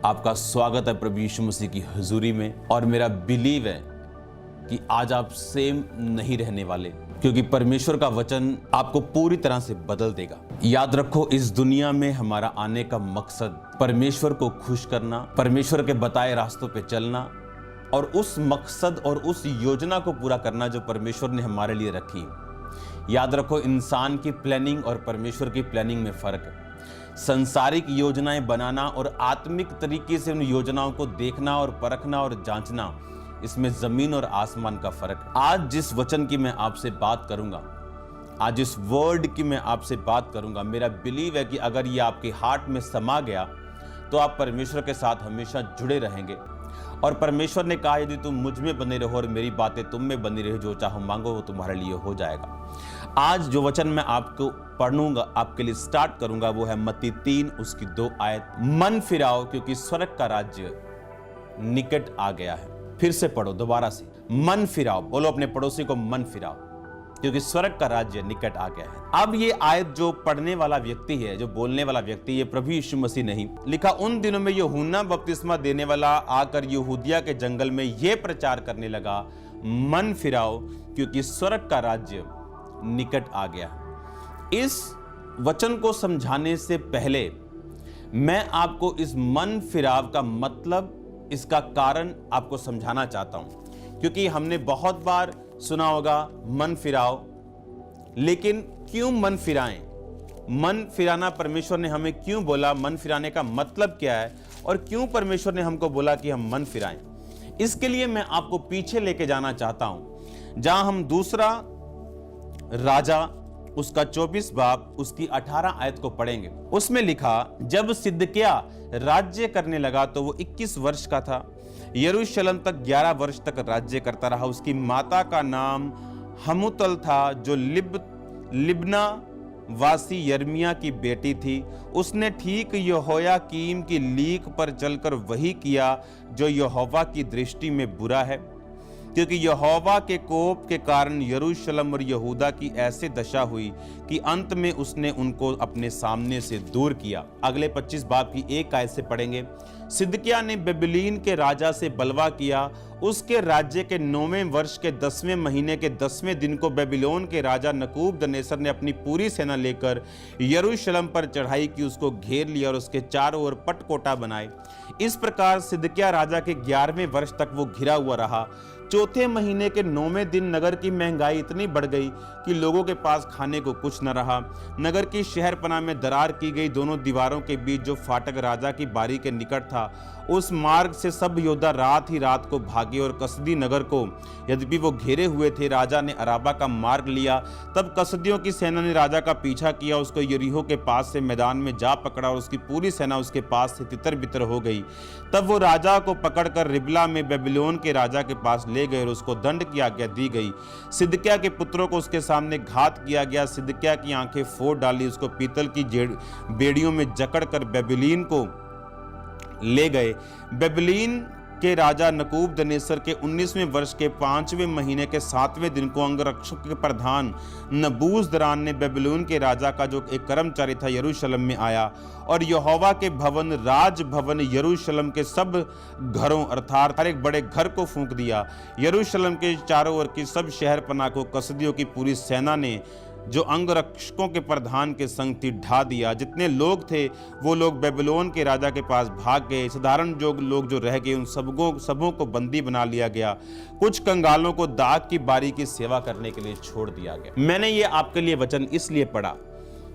आपका स्वागत है प्रभु यीशु मसीह की हुजूरी में। और मेरा बिलीव है कि आज आप सेम नहीं रहने वाले, क्योंकि परमेश्वर का वचन आपको पूरी तरह से बदल देगा। याद रखो, इस दुनिया में हमारा आने का मकसद परमेश्वर को खुश करना, परमेश्वर के बताए रास्तों पे चलना और उस मकसद और उस योजना को पूरा करना जो परमेश्वर ने हमारे लिए रखी। याद रखो, इंसान की प्लानिंग और परमेश्वर की प्लानिंग में फर्क है। संसारिक योजनाएं बनाना और आत्मिक तरीके से उन योजनाओं को देखना और परखना और जांचना, इसमें जमीन और आसमान का फर्क है। आज जिस वचन की मैं आपसे बात करूंगा, आज इस वर्ड की मैं आपसे बात करूंगा, मेरा बिलीव है कि अगर ये आपके हार्ट में समा गया तो आप परमेश्वर के साथ हमेशा जुड़े रहेंगे। और परमेश्वर ने कहा, यदि तुम मुझ में बने रहो और मेरी बातें तुम में बनी रहे, जो चाहो मांगो वो तुम्हारे लिए हो जाएगा। आज जो वचन मैं आपको पढ़ूंगा, आपके लिए स्टार्ट करूंगा, वो है मत्ती 3 उसकी 2 आयत। मन फिराओ क्योंकि स्वर्ग का राज्य निकट आ गया है। फिर से पढ़ो दोबारा से, मन फिराओ। बोलो अपने पड़ोसी को, मन फिराओ क्योंकि स्वर्ग का राज्य निकट आ गया है। अब ये आयत जो पढ़ने वाला व्यक्ति है, जो बोलने वाला व्यक्ति, ये प्रभु यीशु मसीह नहीं लिखा। उन दिनों में यूहन्ना बपतिस्मा देने वाला आकर यहूदिया के जंगल में यह प्रचार करने लगा, मन फिराओ क्योंकि स्वर्ग का राज्य निकट आ गया। इस वचन को समझाने से पहले मैं आपको इस मन फिराव का मतलब, इसका कारण आपको समझाना चाहता हूं। क्योंकि हमने बहुत बार सुना होगा मन फिराओ, लेकिन क्यों मन फिराएं? मन फिराना परमेश्वर ने हमें क्यों बोला? मन फिराने का मतलब क्या है और क्यों परमेश्वर ने हमको बोला कि हम मन फिराएं? इसके लिए मैं आपको पीछे लेके जाना चाहता हूं, जहां हम दूसरा राजा उसका 24 बाब उसकी 18 आयत को पढ़ेंगे। उसमें लिखा, जब सिदकिय्याह राज्य करने लगा तो वो 21 वर्ष का था। यरूशलेम तक 11 वर्ष तक राज्य करता रहा। उसकी माता का नाम हमूतल था, जो लिब्ना वासी यर्मिया की बेटी थी। उसने ठीक यहोयाकीम की लीक पर चलकर वही किया जो यहोवा की दृष्टि में बुरा है, क्योंकि यहोवा के कोप के कारण यरूशलेम और यहूदा की ऐसे दशा हुई कि अंत में उसने उनको अपने सामने से दूर किया। अगले 25 बाब की 1 आयत से पढ़ेंगे। सिदकिय्याह ने बेबीलोन के राजा से बलवा किया। उसके राज्य के 9वें वर्ष के 10वें महीने के 10वें दिन को बेबीलोन के राजा नबूकदनेस्सर ने अपनी पूरी सेना लेकर यरूशलेम पर चढ़ाई की, उसको घेर लिया और उसके चारों ओर पटकोटा बनाए। इस प्रकार सिदकिय्याह राजा के 11वें वर्ष तक वो घिरा हुआ रहा। चौथे महीने के 9वें दिन नगर की महंगाई इतनी बढ़ गई कि लोगों के पास खाने को कुछ न रहा। नगर की शहरपनाह में दरार की गई, दोनों दीवारों के बीच जो फाटक राजा की बारी के निकट था, उस मार्ग से सब योद्धा रात ही रात को भागे और कसदी नगर को, यद्यपि वो घेरे हुए थे, राजा ने अराबा का मार्ग लिया। तब कसदियों की सेना ने राजा का पीछा किया, उसको यरीहो के पास से मैदान में जा पकड़ा और उसकी पूरी सेना उसके पास से तितर बितर हो गई। तब वो राजा को पकड़कर रिबला में बेबीलोन के राजा के पास ले गए और उसको दंड की आज्ञा दी गई। सिदकिय्याह के पुत्रों को उसके सामने घात किया गया। सिदकिय्याह की आंखें फोड़ डाली, उसको पीतल की बेड़ियों में जकड़कर बेबीलोन को ले गए। बेबीलोन के राजा नबूकदनेस्सर के 19वें वर्ष के 5वें महीने के 7वें दिन को अंगरक्षक के प्रधान नबूजरदान ने बेबीलोन के राजा का जो एक कर्मचारी था यरूशलेम में आया और यहोवा के भवन, राज भवन, यरूशलेम के सब घरों अर्थात हर एक बड़े घर को फूंक दिया। यरूशलेम के चारों ओर की सब शहरपनाह को कसदियों की पूरी सेना ने, जो अंगरक्षकों के प्रधान के संग थी, ढा दिया। जितने लोग थे वो लोग बेबीलोन के राजा के पास भाग गए। साधारण लोग जो रह गए उन सबों को बंदी बना लिया गया। कुछ कंगालों को दाग की बारी की सेवा करने के लिए छोड़ दिया गया। मैंने ये आपके लिए वचन इसलिए पढ़ा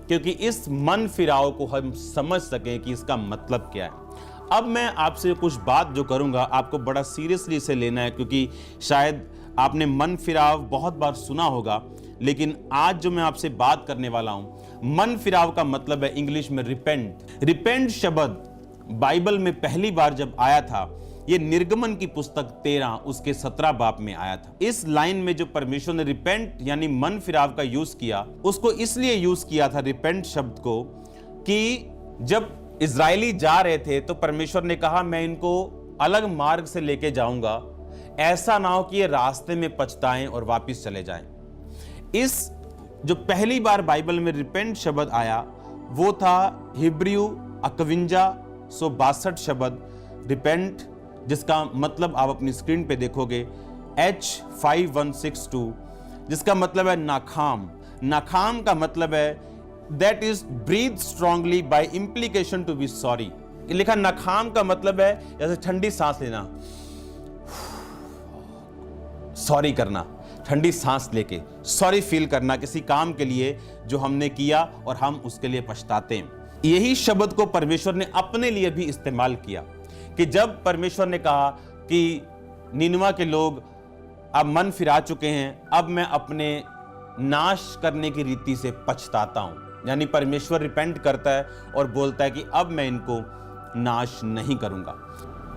क्योंकि इस मन फिराव को हम समझ सकें कि इसका मतलब क्या है। अब मैं आपसे कुछ बात जो करूंगा, आपको बड़ा सीरियसली से लेना है, क्योंकि शायद आपने मन फिराव बहुत बार सुना होगा, लेकिन आज जो मैं आपसे बात करने वाला हूं, मन फिराव का मतलब है इंग्लिश में रिपेंट। रिपेंट शब्द बाइबल में पहली बार जब आया था, ये निर्गमन की पुस्तक 13 उसके 17 बाब में आया था। इस लाइन में जो परमेश्वर ने रिपेंट यानी मन फिराव का यूज किया, उसको इसलिए यूज किया था रिपेंट शब्द को, कि जब इजरायली जा रहे थे तो परमेश्वर ने कहा, मैं इनको अलग मार्ग से लेके जाऊंगा, ऐसा ना हो कि ये रास्ते में पछताएं और वापस चले जाएं। इस जो पहली बार बाइबल में रिपेंट शब्द आया वो था हिब्रू 5162 शब्द, रिपेंट, जिसका मतलब आप अपनी स्क्रीन पे देखोगे H5162, जिसका मतलब है नाकाम। नाकाम का मतलब है that is breathe strongly by implication to be sorry. लिखा नाकाम का मतलब है जैसे ठंडी सांस लेना, सॉरी करना, ठंडी सांस लेके सॉरी फील करना किसी काम के लिए जो हमने किया और हम उसके लिए पछताते हैं। यही शब्द को परमेश्वर ने अपने लिए भी इस्तेमाल किया कि जब परमेश्वर ने कहा कि नीनवा के लोग अब मन फिरा चुके हैं, अब मैं अपने नाश करने की रीति से पछताता हूं। यानी परमेश्वर रिपेंट करता है और बोलता है कि अब मैं इनको नाश नहीं करूंगा।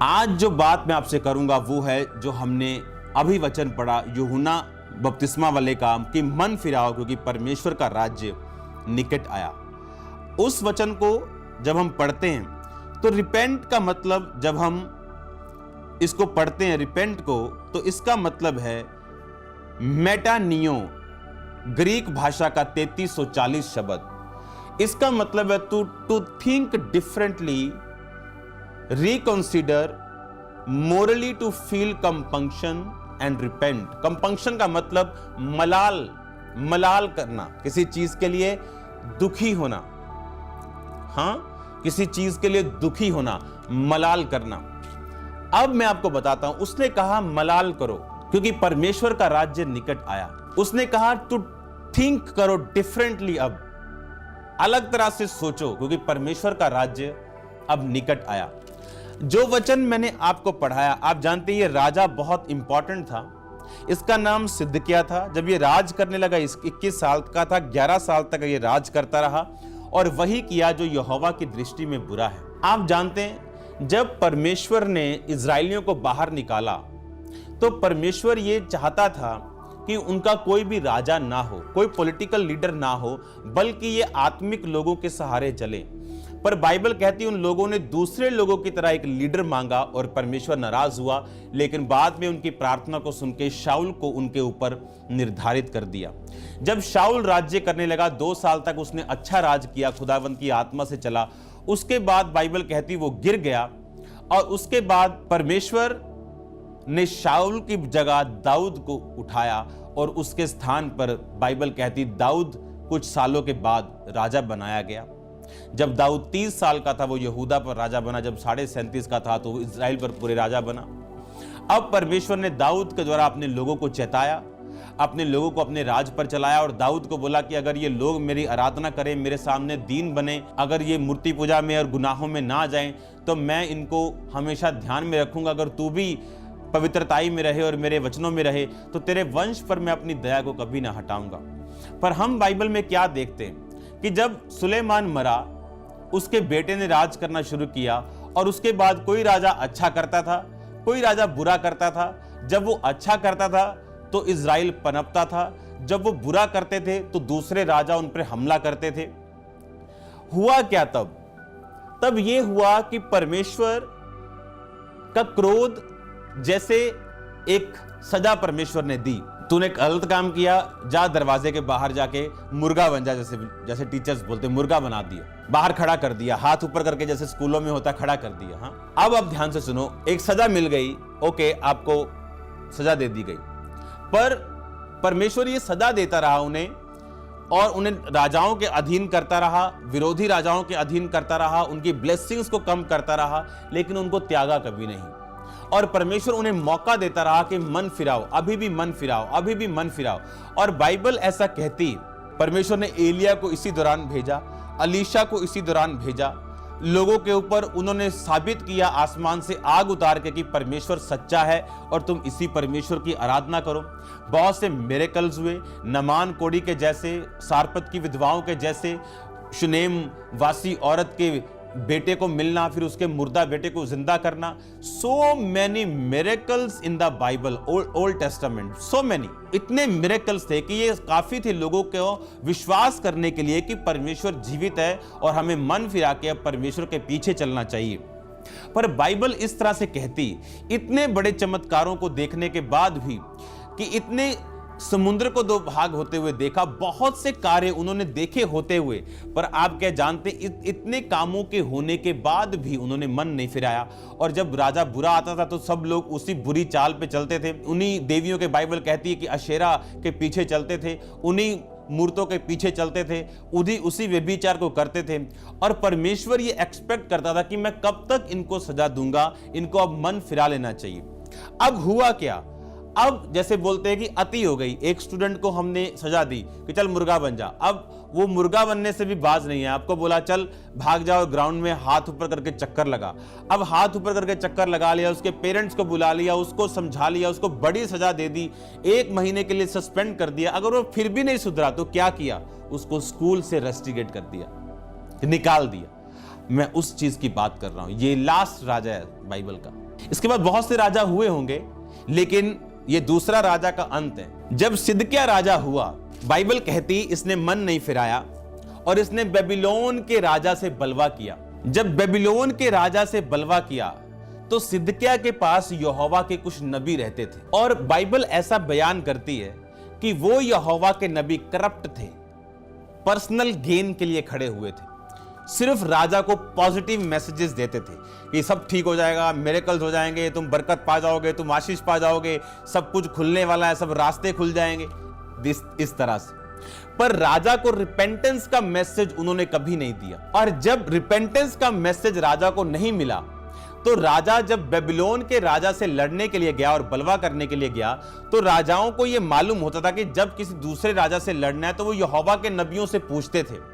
आज जो बात मैं आपसे करूंगा वो है जो हमने अभी वचन पढ़ा यूहन्ना बपतिस्मा वाले का कि मन फिराओ क्योंकि परमेश्वर का राज्य निकट आया। उस वचन को जब हम पढ़ते हैं तो रिपेंट का मतलब, जब हम इसको पढ़ते हैं रिपेंट को, तो इसका मतलब है मेटानियो, ग्रीक भाषा का 3340 शब्द। इसका मतलब है to think differently, reconsider, morally to feel compunction and repent. Compunction का मतलब मलाल करना, किसी चीज के लिए दुखी होना। हाँ, किसी चीज के लिए दुखी होना, मलाल करना। अब मैं आपको बताता हूं, उसने कहा मलाल करो क्योंकि परमेश्वर का राज्य निकट आया। उसने कहा टू थिंक करो डिफरेंटली, अब अलग तरह से सोचो क्योंकि परमेश्वर का राज्य अब निकट आया। जो वचन मैंने आपको पढ़ाया, आप जानते हैं ये राजा बहुत इंपॉर्टेंट था। इसका नाम सिदकिय्याह था। जब ये राज करने लगा, 21 साल का था, 11 साल तक ये राज करता रहा और वही किया जो यहोवा की दृष्टि में बुरा है। आप जानते हैं जब परमेश्वर ने इजराइलियों को बाहर निकाला तो परमेश्वर ये चाहता था कि उनका कोई भी राजा ना हो, कोई पॉलिटिकल लीडर ना हो, बल्कि ये आत्मिक लोगों के सहारे चले। पर बाइबल कहती है उन लोगों ने दूसरे लोगों की तरह एक लीडर मांगा और परमेश्वर नाराज हुआ, लेकिन बाद में उनकी प्रार्थना को सुन के शाऊल को उनके ऊपर निर्धारित कर दिया। जब शाऊल राज्य करने लगा, 2 साल तक उसने अच्छा राज किया, खुदावंत की आत्मा से चला। उसके बाद बाइबल कहती वो गिर गया और उसके बाद परमेश्वर ने शाऊल की जगह दाऊद को उठाया और उसके स्थान पर बाइबल कहती दाऊद कुछ सालों के बाद राजा बनाया गया। जब दाऊद 30 साल का था वो यहूदा पर राजा बना, जब 37.5 का था तो वो इजराइल पर पूरे राजा बना। अब परमेश्वर ने दाऊद के द्वारा अपने लोगों को चेताया, अपने लोगों को अपने राज पर चलाया और दाऊद को बोला कि अगर ये लोग मेरी आराधना करें, मेरे सामने दीन बने, अगर ये मूर्ति पूजा में और गुनाहों में ना जाएं, तो मैं इनको हमेशा ध्यान में रखूंगा। अगर तू भी पवित्रताई में रहे और मेरे वचनों में रहे तो तेरे वंश पर मैं अपनी दया को कभी ना हटाऊंगा। पर हम बाइबल में क्या देखते हैं कि जब सुलेमान मरा, उसके बेटे ने राज करना शुरू किया और उसके बाद कोई राजा अच्छा करता था, कोई राजा बुरा करता था। जब वो अच्छा करता था तो इजराइल पनपता था, जब वो बुरा करते थे तो दूसरे राजा उन पर हमला करते थे। हुआ क्या तब ये हुआ कि परमेश्वर का क्रोध, जैसे एक सजा परमेश्वर ने दी, तूने गलत काम किया, जा दरवाजे के बाहर जाके मुर्गा बन जा, जैसे टीचर्स बोलते मुर्गा बना दिया, बाहर खड़ा कर दिया, हाथ ऊपर करके जैसे स्कूलों में होता खड़ा कर दिया। हाँ, अब आप ध्यान से सुनो, एक सजा मिल गई, ओके, आपको सजा दे दी गई, पर परमेश्वर ये सजा देता रहा उन्हें और उन्हें राजाओं के अधीन करता रहा, विरोधी राजाओं के अधीन करता रहा, उनकी ब्लेसिंग्स को कम करता रहा, लेकिन उनको त्यागा कभी नहीं। और परमेश्वर उन्हें मौका देता रहा कि मन फिराओ, अभी भी मन फिराओ, अभी भी मन फिराओ। और बाइबल ऐसा कहती, परमेश्वर ने एलिया को इसी दौरान भेजा, अलीशा को इसी दौरान भेजा, लोगों के ऊपर उन्होंने साबित किया आसमान से आग उतार के कि परमेश्वर सच्चा है और तुम इसी परमेश्वर की आराधना करो। बहुत से मिरेकल्स हुए, नमान कोड़ी के जैसे, सारपत की विधवाओं के जैसे, शुनेम वासी औरत के बेटे को मिलना, फिर उसके मुर्दा बेटे को जिंदा करना। So many miracles in the Bible, old testament, so many, इतने मिरेकल्स थे कि ये काफी थे लोगों को विश्वास करने के लिए कि परमेश्वर जीवित है और हमें मन फिरा के अब परमेश्वर के पीछे चलना चाहिए। पर बाइबल इस तरह से कहती, इतने बड़े चमत्कारों को देखने के बाद भी कि इतने समुद्र को दो भाग होते हुए देखा, बहुत से कार्य उन्होंने देखे होते हुए, पर आप क्या जानते, इतने कामों के होने के बाद भी उन्होंने मन नहीं फिराया। और जब राजा बुरा आता था तो सब लोग उसी बुरी चाल पे चलते थे, उन्हीं देवियों के, बाइबल कहती है कि अशेरा के पीछे चलते थे, उन्हीं मूर्तों के पीछे चलते थे, उसी व्यभिचार को करते थे। और परमेश्वर ये एक्सपेक्ट करता था कि मैं कब तक इनको सजा दूंगा, इनको अब मन फिरा लेना चाहिए। अब हुआ क्या, अब जैसे बोलते हैं कि अति हो गई। एक स्टूडेंट को हमने सजा दी कि चल मुर्गा बन जा, अब वो मुर्गा बनने से भी बाज नहीं है, आपको बोला चल भाग जाओ ग्राउंड में, हाथ ऊपर करके चक्कर लगा। अब हाथ ऊपर करके चक्कर लगा लिया, उसके पेरेंट्स को बुला लिया, उसको समझा लिया, उसको बड़ी सजा दे दी, 1 महीने के लिए सस्पेंड कर दिया। अगर वो फिर भी नहीं सुधरा तो क्या किया, उसको स्कूल से रस्टिकेट कर दिया, निकाल दिया। मैं उस चीज की बात कर रहा हूं, ये लास्ट राजा है बाइबल का। इसके बाद बहुत से राजा हुए होंगे, लेकिन ये दूसरा राजा का अंत है। जब सिदकिय्याह राजा हुआ, बाइबल कहती इसने मन नहीं फिराया और इसने बेबीलोन के राजा से बलवा किया। जब बेबीलोन के राजा से बलवा किया तो सिदकिय्याह के पास यहोवा के कुछ नबी रहते थे, और बाइबल ऐसा बयान करती है कि वो यहोवा के नबी करप्ट थे, पर्सनल गेन के लिए खड़े हुए थे, सिर्फ राजा को पॉजिटिव मैसेजेस देते थे कि सब ठीक हो जाएगा, मिरेकल्स हो जाएंगे, तुम बरकत पा जाओगे, तुम आशीष पा जाओगे, सब कुछ खुलने वाला है, सब रास्ते खुल जाएंगे, इस तरह से। पर राजा को रिपेंटेंस का मैसेज उन्होंने कभी नहीं दिया। और जब रिपेंटेंस का मैसेज राजा को नहीं मिला तो राजा जब बेबीलोन के राजा से लड़ने के लिए गया और बलवा करने के लिए गया, तो राजाओं को यह मालूम होता था कि जब किसी दूसरे राजा से लड़ना है तो वो यहोवा के नबियों से पूछते थे।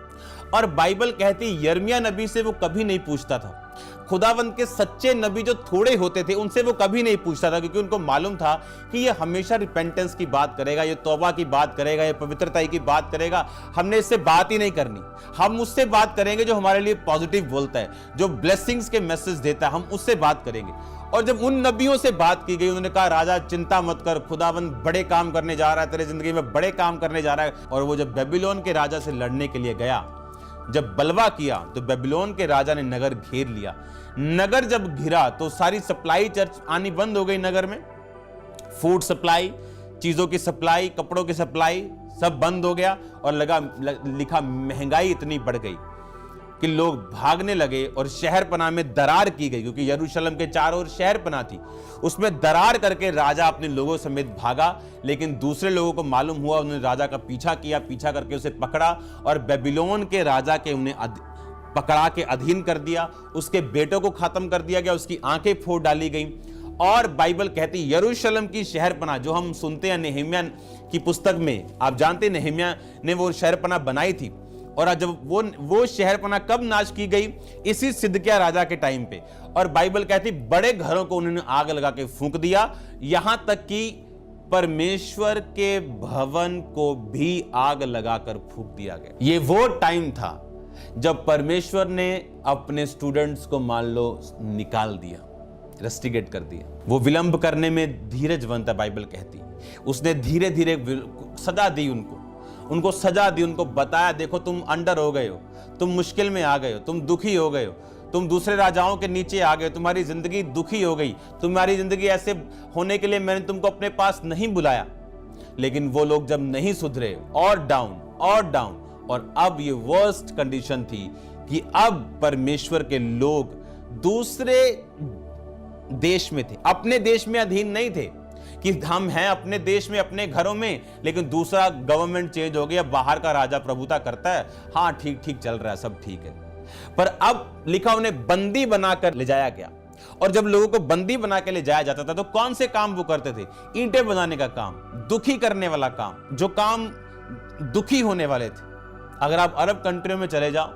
और बाइबल कहती यिर्मयाह नबी से वो कभी नहीं पूछता था, खुदावंद के सच्चे नबी जो थोड़े होते थे उनसे वो कभी नहीं पूछता था, क्योंकि उनको मालूम था कि ये हमेशा रिपेंटेंस की बात करेगा, ये तौबा की बात करेगा, ये पवित्रता की बात करेगा। हमने इससे बात ही नहीं करनी, हम उससे बात करेंगे जो हमारे लिए पॉजिटिव बोलता है, जो ब्लेसिंग्स के मैसेज देता है, हम उससे बात करेंगे। और जब उन नबियों से बात की गई, उन्होंने कहा राजा चिंता मत कर, खुदावंद बड़े काम करने जा रहा है, तेरे जिंदगी में बड़े काम करने जा रहा है। और वो जब बेबीलोन के राजा से लड़ने के लिए गया, जब बलवा किया, तो बेबीलोन के राजा ने नगर घेर लिया। नगर जब घिरा तो सारी सप्लाई चर्च आनी बंद हो गई नगर में, फूड सप्लाई, चीजों की सप्लाई, कपड़ों की सप्लाई, सब बंद हो गया। और लिखा महंगाई इतनी बढ़ गई कि लोग भागने लगे और शहर पनाह में दरार की गई, क्योंकि यरूशलेम के चारों ओर शहर पनाह थी, उसमें दरार करके राजा अपने लोगों समेत भागा। लेकिन दूसरे लोगों को मालूम हुआ, उन्होंने राजा का पीछा किया, पीछा करके उसे पकड़ा और बेबीलोन के राजा के उन्हें पकड़ा के अधीन कर दिया। उसके बेटों को खत्म कर दिया गया, उसकी आंखें फोड़ डाली गई। और बाइबल कहती यरूशलेम की शहरपनाह, जो हम सुनते हैं नेहम्याह की पुस्तक में, आप जानते हैं नेहम्याह ने वो शहरपनाह बनाई थी। और जब वो शहरपनाह कब नाश की गई, इसी सिदकिय्याह राजा के टाइम पे। और बाइबल कहती बड़े घरों को उन्होंने आग लगा के फूंक दिया, यहां तक कि परमेश्वर के भवन को भी आग लगाकर फूंक दिया गया। ये वो टाइम था जब परमेश्वर ने अपने स्टूडेंट्स को मान लो निकाल दिया, रस्टिकेट कर दिया। वो विलंब करने में धीरजवंत है, बाइबल कहती उसने धीरे धीरे सजा दी, उनको सजा दी, उनको बताया देखो तुम अंडर हो गए हो, तुम मुश्किल में आ गए हो, तुम दुखी हो गए हो, तुम दूसरे राजाओं के नीचे आ गए, तुम्हारी जिंदगी दुखी हो गई, तुम्हारी जिंदगी ऐसे होने के लिए मैंने तुमको अपने पास नहीं बुलाया। लेकिन वो लोग जब नहीं सुधरे, और डाउन और डाउन, और अब ये वर्स्ट कंडीशन थी कि अब परमेश्वर के लोग दूसरे देश में थे, अपने देश में अधीन नहीं थे कि हम हैं अपने देश में अपने घरों में, लेकिन दूसरा गवर्नमेंट चेंज हो गया, बाहर का राजा प्रभुता करता है, हाँ ठीक ठीक चल रहा है, सब ठीक है। पर अब लिखा उन्हें बंदी बनाकर ले जाया गया। और जब लोगों को बंदी बना के ले जाया जाता था तो कौन से काम वो करते थे? ईंटें बनाने का काम, दुखी करने वाला काम, जो काम दुखी होने वाले थे। अगर आप अरब कंट्रियों में चले जाओ,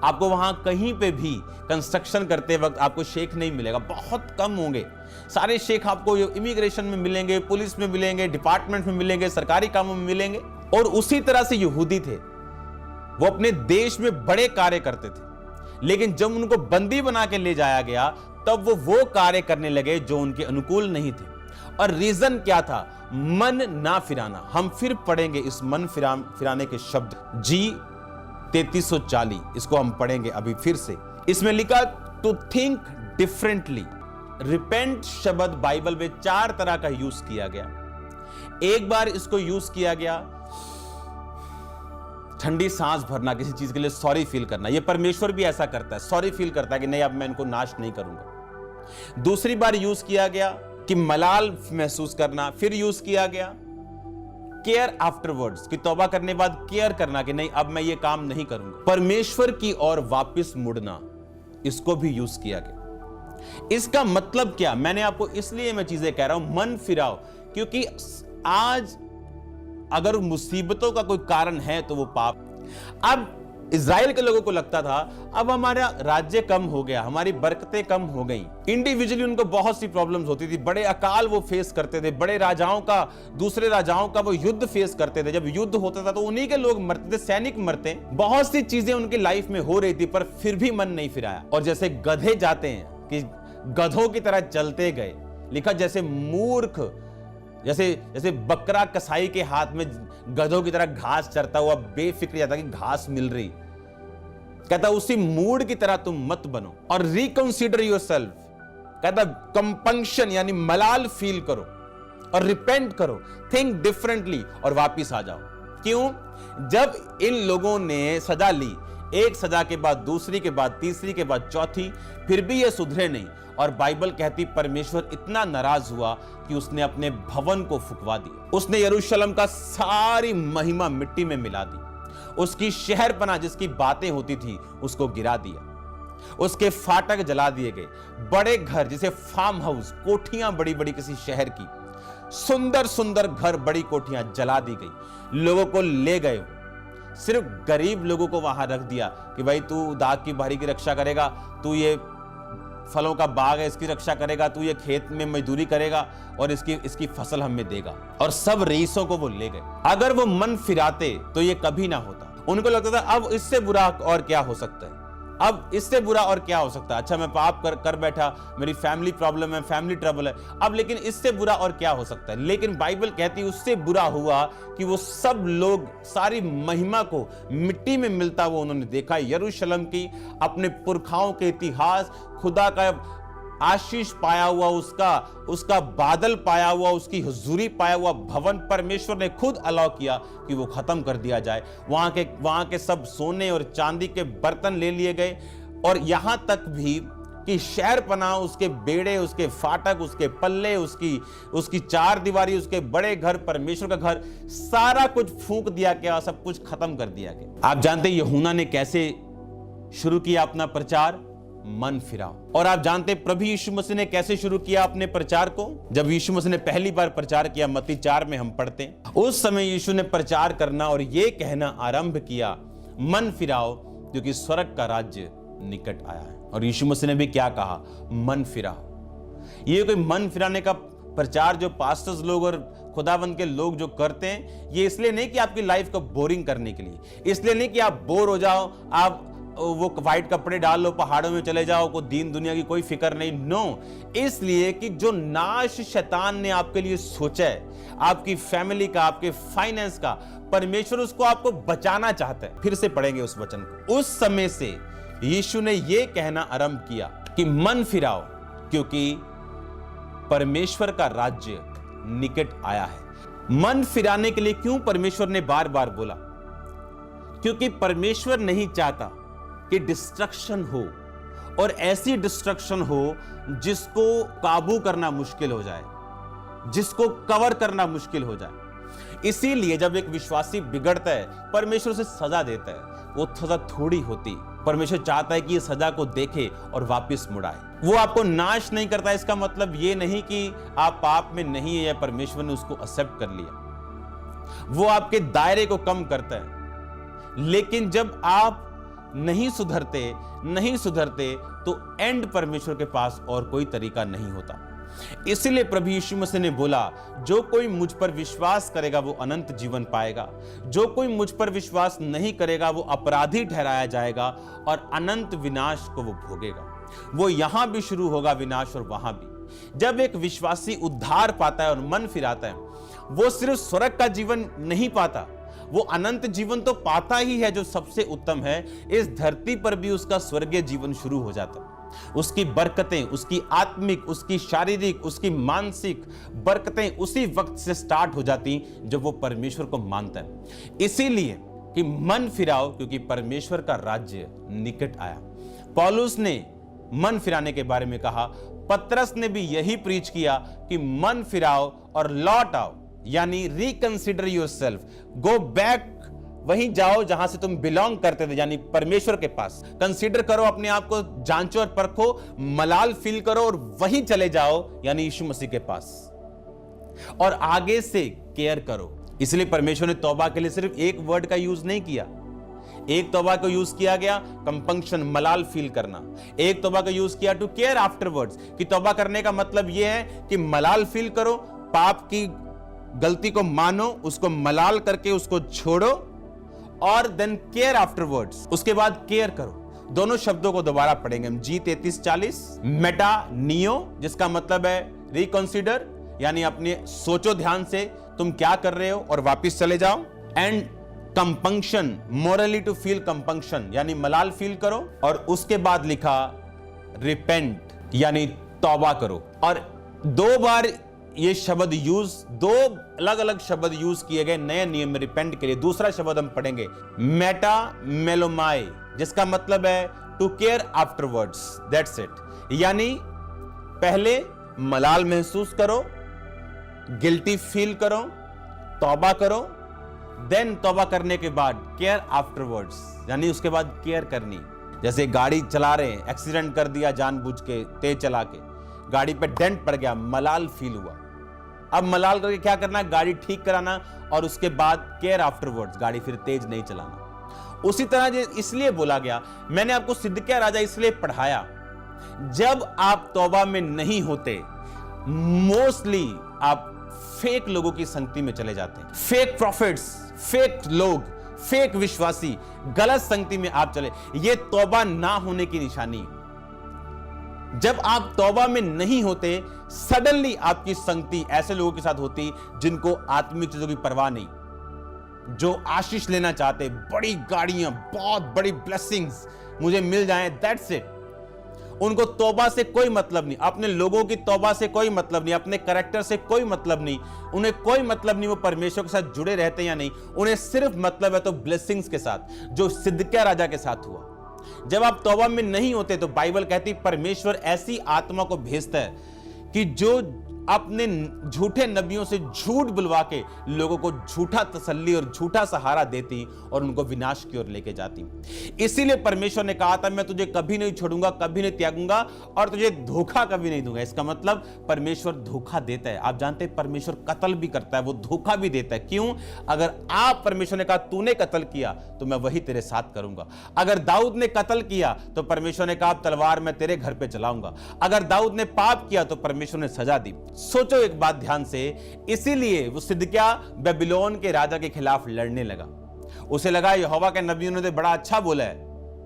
आपको वहां कहीं पे भी कंस्ट्रक्शन करते वक्त आपको शेख नहीं मिलेगा, बहुत कम होंगे। सारे शेख आपको इमिग्रेशन में मिलेंगे, पुलिस में मिलेंगे, डिपार्टमेंट में मिलेंगे, सरकारी कामों में मिलेंगे। और उसी तरह से यहूदी थे, वो अपने देश में बड़े कार्य करते थे, लेकिन जब उनको बंदी बना के ले जाया गया तब वो कार्य करने लगे जो उनके अनुकूल नहीं थे। और रीजन क्या था? मन ना फिराना। हम फिर पढ़ेंगे इस मन फिराने के शब्द, जी 3340, इसको हम पढ़ेंगे अभी फिर से। इसमें लिखा टू थिंक डिफरेंटली। रिपेंट शब्द बाइबल में 4 तरह का यूज किया गया। एक बार इसको यूज किया गया, ठंडी सांस भरना, किसी चीज के लिए सॉरी फील करना। ये परमेश्वर भी ऐसा करता है, सॉरी फील करता है कि नहीं अब मैं इनको नाश नहीं करूंगा। दूसरी बार यूज किया गया कि मलाल महसूस करना। फिर यूज किया गया केयर आफ्टरवर्ड्स, कि तौबा करने बाद केयर करना कि नहीं अब मैं ये काम नहीं करूंगा। परमेश्वर की ओर वापस मुड़ना, इसको भी यूज किया गया। इसका मतलब क्या? मैंने आपको इसलिए मैं चीजें कह रहा हूं, मन फिराओ, क्योंकि आज अगर मुसीबतों का कोई कारण है तो वो पाप। अब इज़राइल के लोगों को लगता था अब हमारा राज्य कम हो गया, हमारी बरकतें कम हो गई। इंडिविजुअली उनको बहुत सी प्रॉब्लम्स होती थी, बड़े अकाल वो फेस करते थे, बड़े राजाओं का, दूसरे राजाओं का वो युद्ध फेस करते थे। जब युद्ध होता था तो उन्हीं के लोग मरते थे, सैनिक मरते। बहुत सी चीजें उनकी लाइफ में हो रही थी, पर फिर भी मन नहीं फिराया। और जैसे गधे जाते हैं कि गधों की तरह चलते गए, लिखा जैसे मूर्ख, जैसे बकरा कसाई के हाथ में गधों की तरह घास चरता हुआ बेफिक्र जाता कि घास मिल रही, कहता उसी मूड की तरह तुम मत बनो और रिकंसीडर योरसेल्फ। कहता कंपंक्शन यानी मलाल फील करो और रिपेंट करो, थिंक डिफरेंटली और वापिस आ जाओ। क्यों? जब इन लोगों ने सजा ली, एक सजा के बाद दूसरी के बाद तीसरी के बाद चौथी, फिर भी ये सुधरे नहीं। और बाइबल कहती परमेश्वर इतना नाराज हुआ कि उसने अपने भवन को फुकवा दिया। उसने यरूशलेम का सारी महिमा मिट्टी में मिला दी। उसकी शहरपना जिसकी बातें होती थी उसको गिरा दिया। उसके फाटक जला दिए गए। बड़े घर जिसे फार्म हाउस, कोठियां बड़ी बड़ी किसी शहर की, सुंदर सुंदर घर, बड़ी कोठियां जला दी गई। लोगों को ले गए, सिर्फ गरीब लोगों को वहां रख दिया कि भाई तू दाग की बारी की रक्षा करेगा, तू ये फलों का बाग है इसकी रक्षा करेगा, तू ये खेत में मजदूरी करेगा और इसकी फसल हमें देगा। और सब रईसों को वो ले गए। अगर वो मन फिराते तो ये कभी ना होता। उनको लगता था अब इससे बुरा और क्या हो सकता है, अब इससे बुरा और क्या हो सकता है। अच्छा मैं पाप कर बैठा, मेरी फैमिली प्रॉब्लम है, फैमिली ट्रबल है, अब लेकिन इससे बुरा और क्या हो सकता है। लेकिन बाइबल कहती है उससे बुरा हुआ कि वो सब लोग सारी महिमा को मिट्टी में मिलता हुआ उन्होंने देखा। यरूशलेम की अपने पुरखाओं के इतिहास, खुदा का आशीष पाया हुआ, उसका बादल पाया हुआ, उसकी हुजूरी पाया हुआ भवन परमेश्वर ने खुद अलाउ किया कि वो खत्म कर दिया जाए। वहां के सब सोने और चांदी के बर्तन ले लिए गए। और यहां तक भी कि शहरपना, उसके बेड़े, उसके फाटक, उसके पल्ले, उसकी चार दीवारी, उसके बड़े घर, परमेश्वर का घर, सारा कुछ फूंक दिया गया, सब कुछ खत्म कर दिया गया। आप जानते यूहन्ना ने कैसे शुरू किया अपना प्रचार? मन फिराओ। और आप जानते प्रभु यीशु मसीह ने कैसे शुरू किया अपने प्रचार को? जब यीशु मसीह ने पहली बार प्रचार किया, मत्ती 4 में हम पढ़ते हैं, उस समय यीशु ने प्रचार करना और यह कहना आरंभ किया, मन फिराओ क्योंकि स्वर्ग का राज्य निकट आया है। और यीशु मसीह ने भी क्या कहा? मन फिराओ। ये कोई मन फिराने का प्रचार जो पास्टर्स लोग और खुदावंद के लोग जो करते हैं, ये इसलिए नहीं कि आपकी लाइफ को बोरिंग करने के लिए, इसलिए नहीं कि आप बोर हो जाओ, आप वो व्हाइट कपड़े डाल लो, पहाड़ों में चले जाओ, को दीन दुनिया की कोई फिक्र नहीं। नो, इसलिए कि जो नाश शैतान ने आपके लिए सोचा है, आपकी फैमिली का, आपके फाइनेंस का, परमेश्वर उसको आपको बचाना चाहता है। फिर से पढ़ेंगे उस वचन को। उस समय से यीशु ने यह कहना आरंभ किया कि मन फिराओ क्योंकि परमेश्वर का राज्य निकट आया है। मन फिराने के लिए क्यों परमेश्वर ने बार बार बोला? क्योंकि परमेश्वर नहीं चाहता कि डिस्ट्रक्शन हो, और ऐसी डिस्ट्रक्शन हो जिसको काबू करना मुश्किल हो जाए, जिसको कवर करना मुश्किल हो जाए। इसीलिए जब एक विश्वासी बिगड़ता है, परमेश्वर उसे सजा देता है। वो सजा थोड़ी होती, परमेश्वर चाहता है कि ये सजा को देखे और वापस मुड़ाए। वो आपको नाश नहीं करता, इसका मतलब ये नहीं कि आप पाप में नहीं है या परमेश्वर ने उसको एक्सेप्ट कर लिया। वो आपके दायरे को कम करता है। लेकिन जब आप नहीं सुधरते तो एंड परमेश्वर के पास और कोई तरीका नहीं होता। इसलिए प्रभु यीशु मसीह ने बोला, जो कोई मुझ पर विश्वास करेगा वो अनंत जीवन पाएगा, जो कोई मुझ पर विश्वास नहीं करेगा वो अपराधी ठहराया जाएगा और अनंत विनाश को वो भोगेगा। वो यहां भी शुरू होगा विनाश और वहां भी। जब एक विश्वासी उद्धार पाता है और मन फिराता है, वो सिर्फ स्वर्ग का जीवन नहीं पाता, वो अनंत जीवन तो पाता ही है जो सबसे उत्तम है। इस धरती पर भी उसका स्वर्गीय जीवन शुरू हो जाता है। उसकी बरकतें, उसकी आत्मिक, उसकी शारीरिक, उसकी मानसिक बरकतें उसी वक्त से स्टार्ट हो जाती जब वो परमेश्वर को मानता है। इसीलिए कि मन फिराओ, क्योंकि परमेश्वर का राज्य निकट आया। पौलुस ने मन फिराने के बारे में कहा, पतरस ने भी यही प्रीच किया कि मन फिराओ और लौट आओ, यानी रिकंसिडर योरसेल्फ, गो बैक, वहीं जाओ जहां से तुम बिलोंग करते थे, यानी परमेश्वर के पास। कंसीडर करो, अपने आप को जांचो और परखो, मलाल फील करो और वहीं चले जाओ, यानी यीशु मसीह के पास, और आगे से केयर करो। इसलिए परमेश्वर ने तौबा के लिए सिर्फ एक वर्ड का यूज नहीं किया। एक तौबा को यूज किया गया कंपंक्शन, मलाल फील करना। एक तौबा को यूज किया टू केयर आफ्टरवर्ड्स, कि तौबा करने का मतलब यह है कि मलाल फील करो, पाप की गलती को मानो, उसको मलाल करके उसको छोड़ो, और देन केयर आफ्टरवर्ड्स, उसके बाद केयर करो। दोनों शब्दों को दोबारा पढ़ेंगे हम, G33:40, मेटा नियो, जिसका मतलब है रिकंसीडर, यानी अपने सोचो ध्यान से तुम क्या कर रहे हो और वापस चले जाओ, and compunction, morally to feel compunction, यानी मलाल फील करो, और उसके बाद लिखा रिपेंट, यानी तौबा करो। और दो बार ये शब्द यूज, दो अलग अलग शब्द यूज किए गए नए नियम में रिपेंट के लिए। दूसरा शब्द हम पढ़ेंगे मेटा मेलोमाई, जिसका मतलब है to care afterwards, that's it, यानी पहले मलाल महसूस करो, गिल्टी फील करो, तौबा करो, देन तौबा करने के बाद केयर आफ्टरवर्ड्स, यानी उसके बाद केयर करनी। जैसे गाड़ी चला रहे हैं, एक्सीडेंट कर दिया जानबूझ के, तेज चला के, गाड़ी पे डेंट पड़ गया, मलाल फील हुआ, अब मलाल करके क्या करना, गाड़ी ठीक कराना, और उसके बाद केयर आफ्टरवर्ड्स, गाड़ी फिर तेज नहीं चलाना। उसी तरह इसलिए बोला गया, मैंने आपको सिदकिय्याह राजा इसलिए पढ़ाया, जब आप तौबा में नहीं होते, मोस्टली आप फेक लोगों की संगति में चले जाते हैं, फेक प्रॉफिट्स, फेक लोग, फेक विश्वासी, गलत संगति में आप चले, यह तौबा ना होने की निशानी। जब आप तौबा में नहीं होते, सडनली आपकी संगति ऐसे लोगों के साथ होती जिनको आत्मिक चीजों की परवाह नहीं, जो आशीष लेना चाहते, बड़ी गाड़ियां, बहुत बड़ी ब्लेसिंग्स मुझे मिल जाएं, दैट्स इट। उनको तौबा से कोई मतलब नहीं, अपने लोगों की तौबा से कोई मतलब नहीं, अपने कैरेक्टर से कोई मतलब नहीं, उन्हें कोई मतलब नहीं वो परमेश्वर के साथ जुड़े रहते या नहीं, उन्हें सिर्फ मतलब है तो ब्लेसिंग्स के साथ, जो सिदकिय्याह राजा के साथ हुआ। जब आप तौबा में नहीं होते तो बाइबल कहती परमेश्वर ऐसी आत्मा को भेजता है कि जो अपने झूठे नबियों से झूठ बुलवा के लोगों को झूठा तसल्ली और झूठा सहारा देती और उनको विनाश की ओर लेके जाती। इसीलिए परमेश्वर ने कहा था, मैं तुझे कभी नहीं छोड़ूंगा, कभी नहीं त्यागूंगा, और तुझे धोखा कभी नहीं दूंगा। इसका मतलब परमेश्वर धोखा देता है। आप जानते हैं परमेश्वर कत्ल भी करता है, वो धोखा भी देता है। क्यों? अगर आप, परमेश्वर ने कहा तूने कत्ल किया तो मैं वही तेरे साथ करूंगा। अगर दाऊद ने कत्ल किया तो परमेश्वर ने कहा तलवार मैं तेरे घर पे चलाऊंगा। अगर दाऊद ने पाप किया तो परमेश्वर ने सजा दी। सोचो एक बात ध्यान से, इसीलिए वो सिदकिय्याह बेबीलोन के राजा के खिलाफ लड़ने लगा। उसे लगा यहोवा के नबियों ने तो बड़ा अच्छा बोला है,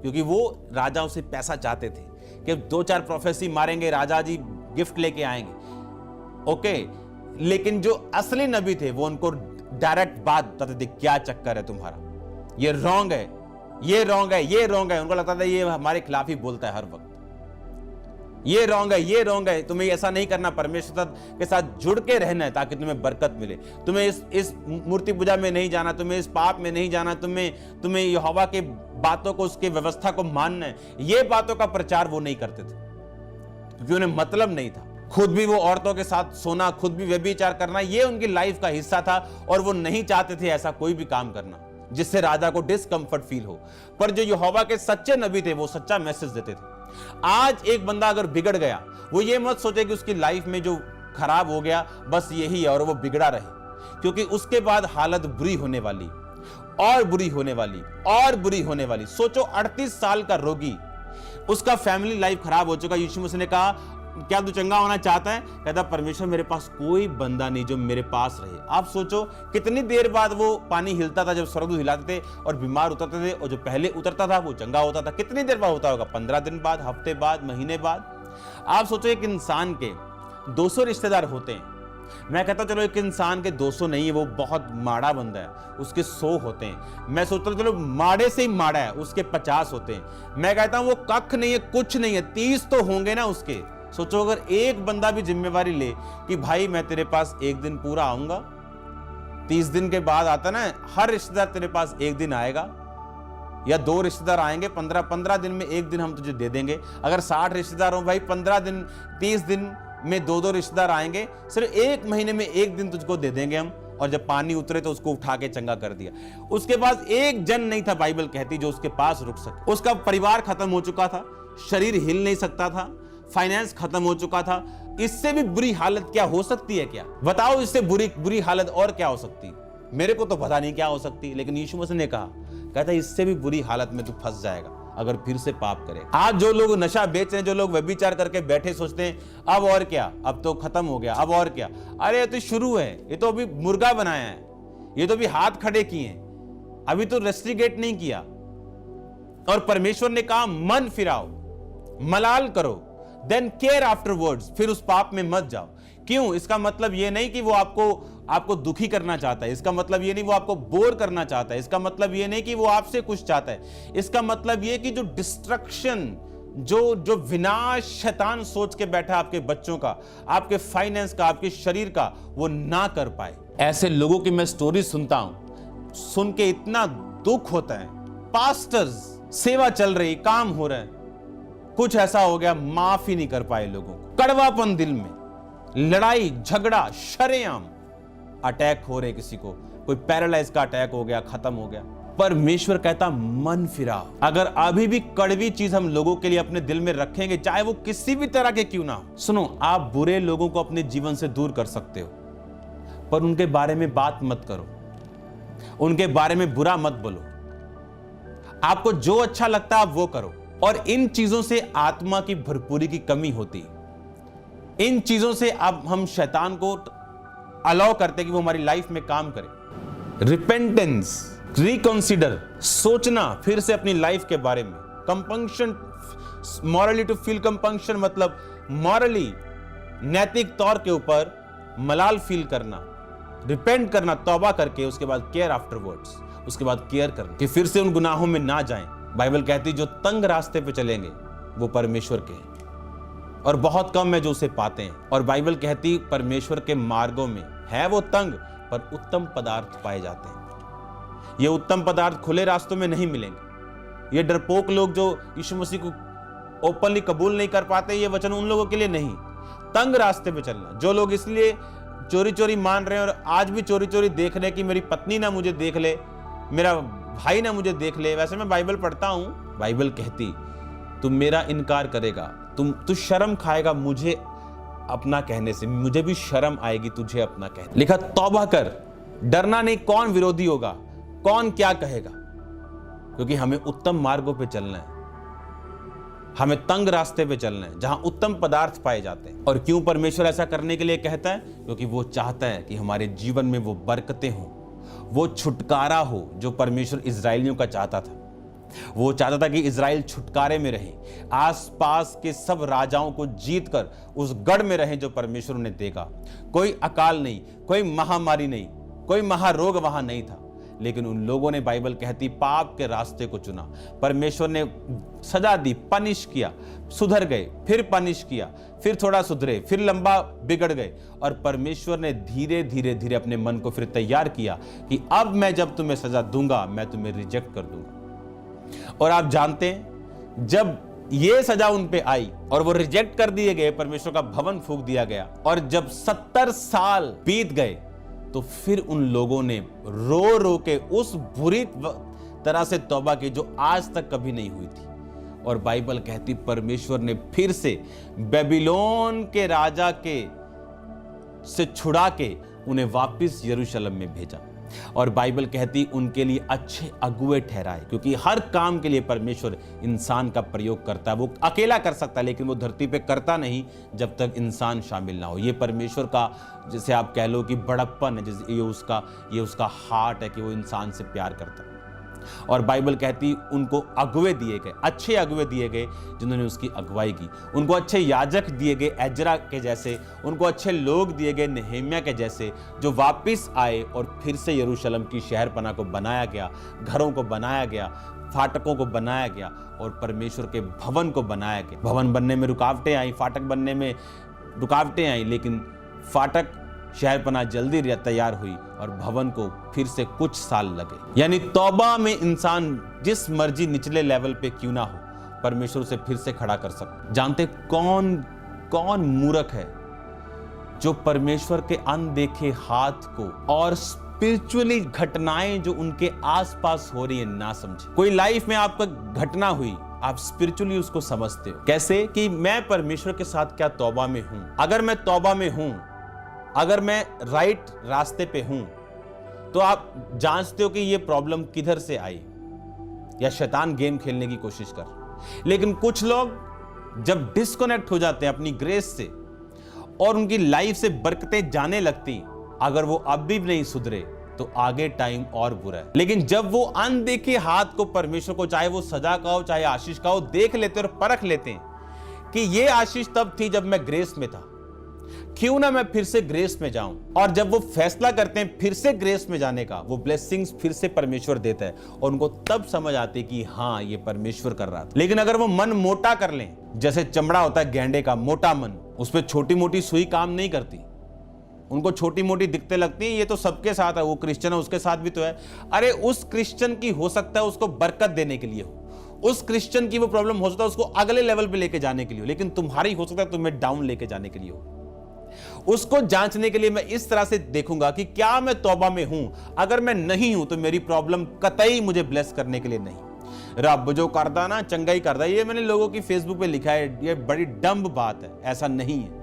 क्योंकि वो राजा उसे पैसा चाहते थे कि 2-4 प्रोफेसी मारेंगे, राजा जी गिफ्ट लेके आएंगे। ओके, लेकिन जो असली नबी थे वो उनको डायरेक्ट बात बताते थे, क्या चक्कर है तुम्हारा, ये रॉन्ग है, ये रॉन्ग है, ये रॉन्ग है। उनको लगता था ये हमारे खिलाफ ही बोलता है हर वक्त, ये रॉन्ग है, ये रॉन्ग है, तुम्हें ऐसा नहीं करना, परमेश्वर के साथ जुड़ के रहना है ताकि तुम्हें बरकत मिले। तुम्हें इस मूर्ति पूजा में नहीं जाना, तुम्हें इस पाप में नहीं जाना, तुम्हें यहोवा के बातों को, उसके व्यवस्था को मानना है। ये बातों का प्रचार वो नहीं करते थे क्योंकि उन्हें मतलब नहीं था। खुद भी वो औरतों के साथ सोना, खुद भी व्यभिचार करना, ये उनकी लाइफ का हिस्सा था और वो नहीं चाहते थे ऐसा कोई भी काम करना जिससे राजा को डिस्कंफर्ट फील हो। पर जो यहोवा के सच्चे नबी थे वो सच्चा मैसेज देते थे। आज एक बंदा अगर बिगड़ गया, वो ये मत सोचे कि उसकी लाइफ में जो खराब हो गया बस यही है और वो बिगड़ा रहे, क्योंकि उसके बाद हालत बुरी होने वाली, और बुरी होने वाली, और बुरी होने वाली। सोचो 38 साल का रोगी, उसका फैमिली लाइफ खराब हो चुका। यीशु मसीह ने कहा क्या तू चंगा होना चाहता है? कहता परमेश्वर मेरे पास कोई बंदा नहीं जो मेरे पास रहे। आप सोचो कितनी देर बाद वो पानी हिलता था, जब स्वर्गदूत हिलाते थे और बीमार उतरते थे, और जो पहले उतरता था वो चंगा होता था। कितनी देर बाद होता होगा? 15 दिन बाद, हफ्ते बाद, महीने बाद। आप सोचो एक इंसान के 200 रिश्तेदार होते हैं, मैं कहता चलो एक इंसान के 200 नहीं है, वो बहुत माड़ा बंदा है, उसके 100 होते हैं। मैं सोचता हूँ चलो माड़े से ही माड़ा है, उसके 50 होते हैं। मैं कहता हूँ वो कख नहीं है, कुछ नहीं है, 30 तो होंगे ना उसके। सोचो अगर एक बंदा भी जिम्मेवारी ले कि भाई मैं तेरे पास एक दिन पूरा आऊंगा, 30 दिन के बाद आता ना, हर रिश्तेदार तेरे पास एक दिन आएगा या 2 रिश्तेदार आएंगे, 15 दिन में एक दिन हम तुझे दे देंगे। अगर 60 रिश्तेदार हो भाई, 15 दिन 30 दिन में 2 रिश्तेदार आएंगे, सिर्फ 1 महीने में एक दिन तुझको दे देंगे हम। और जब पानी उतरे तो उसको उठा के चंगा कर दिया। उसके पास एक जन नहीं था, बाइबल कहती, जो उसके पास रुक सके। उसका परिवार खत्म हो चुका था, शरीर हिल नहीं सकता था, फाइनेंस खत्म हो चुका था। इससे भी बुरी हालत क्या हो सकती है? क्या बताओ, इससे बुरी हालत और क्या हो सकती है? मेरे को तो पता नहीं क्या हो सकती, लेकिन यीशु मसीह ने कहा, कहता इससे भी बुरी हालत में तू फंस जाएगा अगर फिर से पाप करे। आज जो लोग नशा बेच रहे हैं, जो लोग व्यभिचार करके बैठे सोचते हैं अब और क्या, अब तो खत्म हो गया, अब और क्या। अरे ये तो शुरू है, ये तो अभी मुर्गा बनाया है, ये तो अभी हाथ खड़े किए हैं, अभी तो रेस्ट्रिगेट नहीं किया। और परमेश्वर ने कहा मन फिराओ, मलाल करो, देन केयर आफ्टरवर्ड्स, फिर उस पाप में मत जाओ। क्यों? इसका मतलब ये नहीं कि वो आपको दुखी करना चाहता है, इसका मतलब ये नहीं वो आपको बोर करना चाहता है, इसका मतलब ये नहीं कि वो आपसे कुछ चाहता है। इसका मतलब ये कि जो डिस्ट्रक्शन, जो विनाश शैतान सोच के बैठा आपके बच्चों का, आपके फाइनेंस का, आपके शरीर का, वो ना कर पाए। ऐसे लोगों की मैं स्टोरी सुनता हूं, सुन के इतना दुख होता है। पास्टर्स, सेवा चल रही, काम हो रहा है, कुछ ऐसा हो गया, माफ ही नहीं कर पाए लोगों को, कड़वापन दिल में, लड़ाई झगड़ा शरेआम, अटैक हो रहे, किसी को कोई पैरालाइज का अटैक हो गया, खत्म हो गया। परमेश्वर कहता मन फिराओ। अगर अभी भी कड़वी चीज हम लोगों के लिए अपने दिल में रखेंगे, चाहे वो किसी भी तरह के क्यों ना हो। सुनो, आप बुरे लोगों को अपने जीवन से दूर कर सकते हो, पर उनके बारे में बात मत करो, उनके बारे में बुरा मत बोलो। आपको जो अच्छा लगता है आप वो करो। और इन चीजों से आत्मा की भरपूरी की कमी होती। इन चीजों से अब हम शैतान को अलाउ करते कि वो हमारी लाइफ में काम करे। रिपेंटेंस, रिकंसीडर, सोचना फिर से अपनी लाइफ के बारे में। Compunction, morally to feel compunction मतलब मॉरली, नैतिक तौर के ऊपर मलाल फील करना, रिपेंट करना तौबा करके, उसके बाद केयर आफ्टरवर्ड्स, उसके बाद केयर करना कि फिर से उन गुनाहों में ना जाएं। बाइबल कहती जो तंग रास्ते पे चलेंगे वो परमेश्वर के हैं, और बहुत कम है जो उसे पाते हैं। और बाइबल कहती परमेश्वर के मार्गों में है वो तंग, पर उत्तम पदार्थ पाए जाते हैं। ये उत्तम पदार्थ खुले रास्तों में नहीं मिलेंगे। ये डरपोक लोग जो यीशु मसीह को ओपनली कबूल नहीं कर पाते, ये वचन उन लोगों के लिए नहीं। तंग रास्ते पे चलना, जो लोग इसलिए चोरी चोरी मान रहे हैं और आज भी चोरी चोरी देख रहे हैं कि मेरी पत्नी ना मुझे देख ले, मेरा भाई ना मुझे देख ले। वैसे मैं बाइबल पढ़ता हूं, बाइबल कहती तू मेरा इनकार करेगा, तू शर्म खाएगा मुझे अपना कहने से, मुझे भी शर्म आएगी तुझे अपना कहने। लिखा तौबा कर, डरना नहीं, कौन विरोधी होगा, कौन क्या कहेगा, क्योंकि हमें उत्तम मार्गों पे चलना है, हमें तंग रास्ते पे चलना है जहां उत्तम पदार्थ पाए जाते हैं। और क्यों परमेश्वर ऐसा करने के लिए कहता है? क्योंकि वो चाहता है कि हमारे जीवन में वो बरकतें हों, वो छुटकारा हो जो परमेश्वर इजराइलियों का चाहता था। वो चाहता था कि इजराइल छुटकारे में रहे, आसपास के सब राजाओं को जीतकर उस गढ़ में रहे जो परमेश्वर उन्हें देगा। कोई अकाल नहीं, कोई महामारी नहीं, कोई महारोग वहां नहीं था, लेकिन उन लोगों ने, बाइबल कहती, पाप के रास्ते को चुना। परमेश्वर ने सजा दी, पनिश किया, सुधर गए, फिर पनिश किया, फिर थोड़ा सुधरे, फिर लंबा बिगड़ गए। और परमेश्वर ने धीरे धीरे धीरे अपने मन को फिर तैयार किया कि अब मैं जब तुम्हें सजा दूंगा, मैं तुम्हें रिजेक्ट कर दूंगा। और आप जानते हैं, जब ये सजा उन पे आई और वो रिजेक्ट कर दिए गए, परमेश्वर का भवन फूंक दिया गया, और जब 70 साल बीत गए, तो फिर उन लोगों ने रो रो के उस बुरी तरह से तौबा की जो आज तक कभी नहीं हुई थी। और बाइबल कहती परमेश्वर ने फिर से बेबीलोन के राजा के से छुड़ा के उन्हें वापस यरूशलेम में भेजा। और बाइबल कहती उनके लिए अच्छे अगुए ठहराए, क्योंकि हर काम के लिए परमेश्वर इंसान का प्रयोग करता है। वो अकेला कर सकता है, लेकिन वो धरती पे करता नहीं जब तक इंसान शामिल ना हो। ये परमेश्वर का, जैसे आप कह लो कि बड़प्पन है, जैसे ये उसका हार्ट है कि वो इंसान से प्यार करता है। और बाइबल कहती उनको अगुवे दिए गए, अच्छे अगुवे दिए गए जिन्होंने उसकी अगुवाई की। उनको अच्छे याजक दिए गए एजरा के जैसे, उनको अच्छे लोग दिए गए नेहेमिया के जैसे, जो वापस आए और फिर से यरूशलेम की शहरपना को बनाया गया, घरों को बनाया गया, फाटकों को बनाया गया और परमेश्वर के भवन को बनाया गया। भवन बनने में रुकावटें आई, फाटक बनने में रुकावटें आई, लेकिन फाटक शहरपना जल्दी तैयार हुई और भवन को फिर से कुछ साल लगे। यानी तौबा में इंसान जिस मर्जी निचले लेवल पे क्यों ना हो, परमेश्वर से फिर से खड़ा कर सकता। जानते कौन मूर्ख है जो परमेश्वर के अनदेखे हाथ को और स्पिरिचुअली घटनाएं जो उनके आसपास हो रही है ना समझे। कोई लाइफ में आपका घटना हुई, आप स्पिरिचुअली उसको समझते हो कैसे कि मैं परमेश्वर के साथ क्या तौबा में हूं। अगर मैं तौबा में हूं, अगर मैं राइट रास्ते पे हूं, तो आप जांचते हो कि ये प्रॉब्लम किधर से आई, या शैतान गेम खेलने की कोशिश कर। लेकिन कुछ लोग जब डिस्कनेक्ट हो जाते हैं अपनी ग्रेस से और उनकी लाइफ से बरकतें जाने लगती, अगर वो अब भी नहीं सुधरे तो आगे टाइम और बुरा है। लेकिन जब वो अनदेखे हाथ को परमेश्वर को, चाहे वो सजा का हो चाहे आशीष का हो, देख लेते और परख लेते हैं कि ये आशीष तब थी जब मैं ग्रेस में था, क्यों ना मैं फिर से ग्रेस में जाऊं। और जब वो फैसला करते हैं फिर से ग्रेस में जाने का, वो ब्लेसिंग्स फिर से परमेश्वर देता है और उनको तब समझ आती है कि हाँ ये परमेश्वर कर रहा था। लेकिन अगर वो मन मोटा कर लें, जैसे चमड़ा होता है गेंडे का, मोटा मन, उस पर छोटी मोटी सुई काम नहीं करती, उनको छोटी मोटी दिखते लगती है, ये तो सबके साथ है, वो क्रिश्चियन है उसके साथ भी तो है। अरे उस क्रिश्चियन की हो सकता है उसको बरकत देने के लिए हो, उस क्रिश्चियन की वो प्रॉब्लम हो सकता है उसको अगले लेवल पे लेके जाने के लिए हो, लेकिन तुम्हारी हो सकता है तुम्हें डाउन लेके जाने के लिए हो। उसको जांचने के लिए मैं इस तरह से देखूंगा कि क्या मैं तौबा में हूं। अगर मैं नहीं हूं तो मेरी प्रॉब्लम कतई मुझे ब्लेस करने के लिए नहीं। रब जो करदा ना चंगा ही करदा, ये मैंने लोगों की फेसबुक पे लिखा है, ये बड़ी डम्ब बात है, ऐसा नहीं है।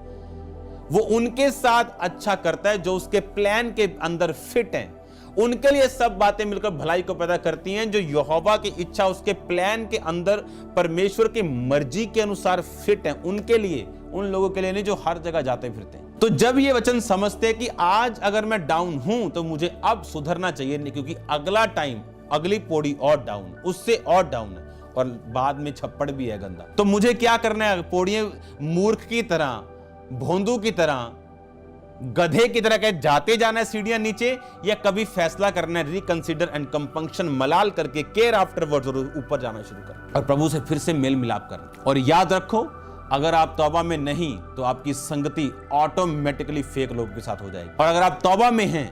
वो उनके साथ अच्छा करता है जो उसके प्लान के अंदर फिट है। उनके लिए सब बातें मिलकर भलाई को पैदा करती हैं जो यहोवा की इच्छा, उसके प्लान के अंदर परमेश्वर की मर्जी के अनुसार फिट हैं। उनके लिए, उन लोगों के लिए नहीं जो हर जगह जाते फिरते हैं। तो जब ये वचन समझते हैं कि आज अगर मैं डाउन हूं तो मुझे अब सुधरना चाहिए, नहीं क्योंकि अगला टाइम, अगली पौड़ी और डाउन, उससे और डाउन है और बाद में छप्पड़ भी है गंदा। तो मुझे क्या करना है? पौड़ियां मूर्ख की तरह, भोंदू की तरह, गधे की तरह कह जाते जाना है सीढ़ियां नीचे, या कभी फैसला करना है, रिकंसिडर एंड कंपंक्शन, मलाल करके केयर आफ्टरवर्ड्स, और ऊपर जाना शुरू कर और प्रभु से फिर से मेल मिलाप करना। और याद रखो, अगर आप तौबा में नहीं तो आपकी संगति ऑटोमेटिकली फेक लोगों के साथ हो जाएगी। और अगर आप तौबा में हैं,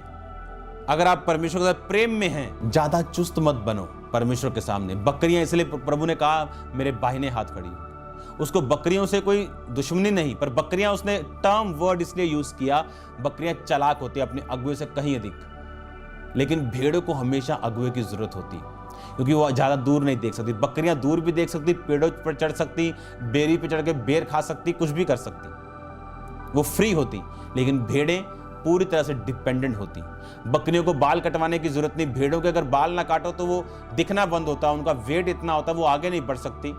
अगर आप परमेश्वर के साथ प्रेम में हैं, ज्यादा चुस्त मत बनो परमेश्वर के सामने। बकरियां, इसलिए प्रभु ने कहा मेरे बाहिने हाथ खड़ी। उसको बकरियों से कोई दुश्मनी नहीं, पर बकरियां, उसने टर्म वर्ड इसलिए यूज किया, बकरियां चालाक होती है अपने अगुए से कहीं अधिक। लेकिन भेड़ों को हमेशा अगुए की जरूरत होती है, क्योंकि वो ज्यादा दूर नहीं देख सकती। बकरियां दूर भी देख सकती, पेड़ों पर चढ़ सकती, बेरी पे चढ़ के बेर खा सकती, कुछ भी कर सकती, वो फ्री होती। लेकिन भेड़ें पूरी तरह से डिपेंडेंट होती। बकरियों को बाल कटवाने की जरूरत नहीं, भेड़ों के अगर बाल ना काटो तो वो दिखना बंद होता, उनका वेट इतना होता, वो आगे नहीं बढ़ सकती,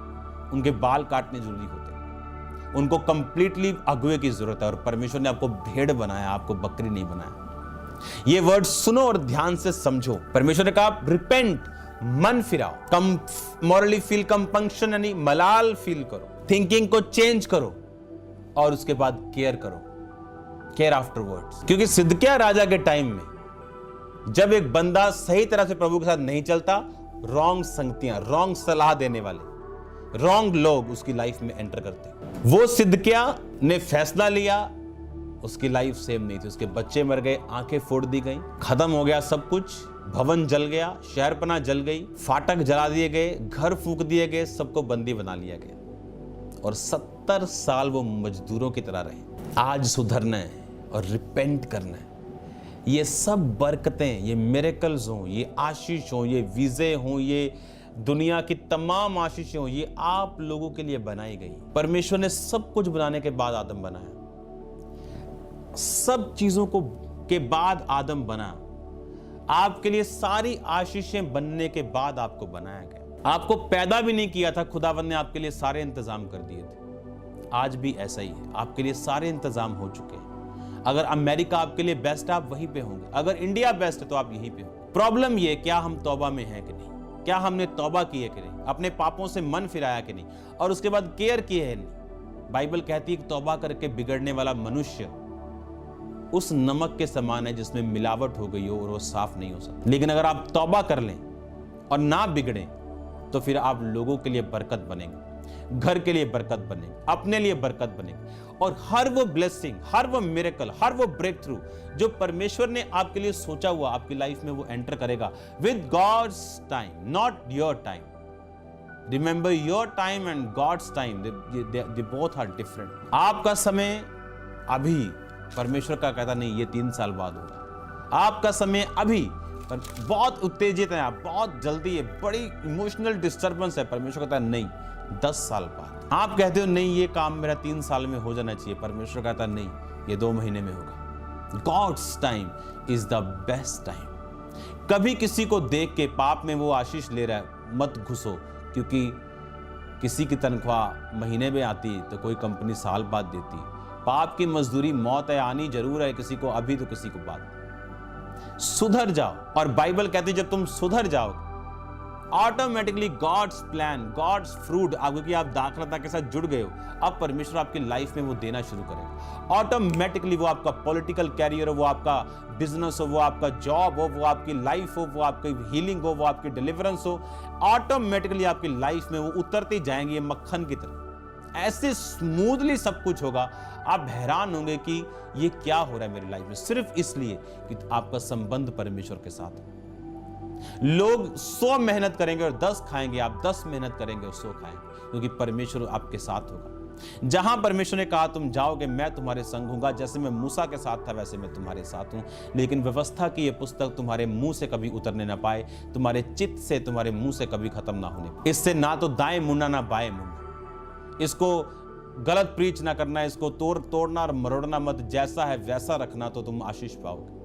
उनके बाल काटने जरूरी होते। उनको कंप्लीटली अगुए की जरूरत है। और परमेश्वर ने आपको भेड़ बनाया, आपको बकरी नहीं बनाया। ये वर्ड सुनो और ध्यान से समझो। परमेश्वर ने कहा रिपेंट, मन फिराओ, मॉरली फील कंपंक्शन यानी मलाल फील करो, थिंकिंग को चेंज करो और उसके बाद केयर करो, केयर आफ्टरवर्ड्स। क्योंकि सिदकिय्याह राजा के टाइम में जब एक बंदा सही तरह से प्रभु के साथ नहीं चलता, रॉन्ग संगतियां, रॉन्ग सलाह देने वाले, रॉन्ग लोग उसकी लाइफ में एंटर करते। वो सिदकिय्याह ने फैसला लिया, उसकी लाइफ सेम नहीं थी। उसके बच्चे मर गए, आंखें फोड़ दी गई, खत्म हो गया सब कुछ, भवन जल गया, शहरपना जल गई, फाटक जला दिए गए, घर फूंक दिए गए, सबको बंदी बना लिया गया और 70 साल वो मजदूरों की तरह रहे। आज सुधरना है और रिपेंट करना है। ये सब बरकतें, ये मिरेकल्स हों, ये आशीष हों, ये वीजे हों, ये दुनिया की तमाम आशीषें हों, ये आप लोगों के लिए बनाई गई। परमेश्वर ने सब कुछ बनाने के बाद आदम बनाया, सब चीजों को के बाद आदम बना। आपके लिए सारी आशीषें बनने के बाद आपको बनाया गया। आपको पैदा भी नहीं किया था, खुदावंद ने आपके लिए सारे इंतजाम कर दिए थे। आज भी ऐसा ही है, आपके लिए सारे इंतजाम हो चुके हैं। अगर अमेरिका आपके लिए बेस्ट है, आप वहीं पे होंगे। अगर इंडिया बेस्ट है तो आप यहीं पे होंगे। प्रॉब्लम ये, क्या हम तौबा में हैं कि नहीं? क्या हमने तौबा की है कि नहीं, अपने पापों से मन फिराया कि नहीं, और उसके बाद केयर की है नहीं। बाइबल कहती है कि तौबा करके बिगड़ने वाला मनुष्य उस नमक के समान है जिसमें मिलावट हो गई हो और वो साफ नहीं हो सकता। लेकिन अगर आप तौबा कर लें और ना बिगड़े तो फिर आप लोगों के लिए बरकत बनेंगे, घर के लिए बरकत बनेंगे, अपने लिए बरकत बनेंगे, और हर वो ब्लेसिंग, हर वो मिरेकल, हर वो ब्रेक थ्रू जो परमेश्वर ने आपके लिए सोचा हुआ आपकी लाइफ में वो एंटर करेगा with God's time, not your time. Remember your time and God's time, they both are different. आपका समय अभी, परमेश्वर का कहता नहीं ये 3 साल बाद होगा। आपका समय अभी, पर बहुत उत्तेजित है आप, बहुत जल्दी है, बड़ी इमोशनल डिस्टर्बेंस है, परमेश्वर कहता है नहीं 10 साल बाद। आप कहते हो नहीं ये काम मेरा 3 साल में हो जाना चाहिए, परमेश्वर कहता नहीं ये 2 महीने में होगा। God's time is the best time. कभी किसी को देख के पाप में वो आशीष ले रहा है मत घुसो, क्योंकि किसी की तनख्वाह महीने में आती तो कोई कंपनी साल बाद देती। पाप की मजदूरी मौत है, आनी जरूर है, किसी को अभी तो किसी को बाद। सुधर जाओ, और बाइबल कहती है जब तुम सुधर जाओगे automatically God's plan, God's fruit, क्योंकि आप दाखलता के साथ जुड़ गए हो, अब परमेश्वर आपकी लाइफ में वो देना शुरू करेगा ऑटोमेटिकली। वो आपका पॉलिटिकल कैरियर हो, वो आपका बिजनेस हो, वो आपका जॉब हो, वो आपकी लाइफ हो, वो आपकी हीलिंग हो, वो आपकी डिलीवरेंस हो, ऑटोमेटिकली आपकी लाइफ में वो उतरते जाएंगे ये मक्खन की तरह। ऐसे स्मूथली सब कुछ होगा, आप हैरान होंगे कि ये क्या हो रहा है मेरी लाइफ में, सिर्फ इसलिए कि आपका संबंध परमेश्वर के साथ है। लोग 100 मेहनत करेंगे और 10 खाएंगे, आप 10 मेहनत करेंगे और 100 खाएंगे, क्योंकि परमेश्वर आपके साथ होगा। जहां परमेश्वर ने कहा तुम जाओगे मैं तुम्हारे संग हूंगा, जैसे मैं मूसा के साथ था वैसे मैं तुम्हारे साथ हूं। लेकिन व्यवस्था की ये पुस्तक तुम्हारे मुंह से कभी उतरने ना पाए, तुम्हारे चित्त से, तुम्हारे मुंह से कभी खत्म ना होने। इससे ना तो दाएं मुड़ना ना बाएं मुड़ना, इसको गलत प्रीच ना करना, इसको तोड़ना और मरोड़ना मत, जैसा है वैसा रखना तो तुम आशीष पाओगे।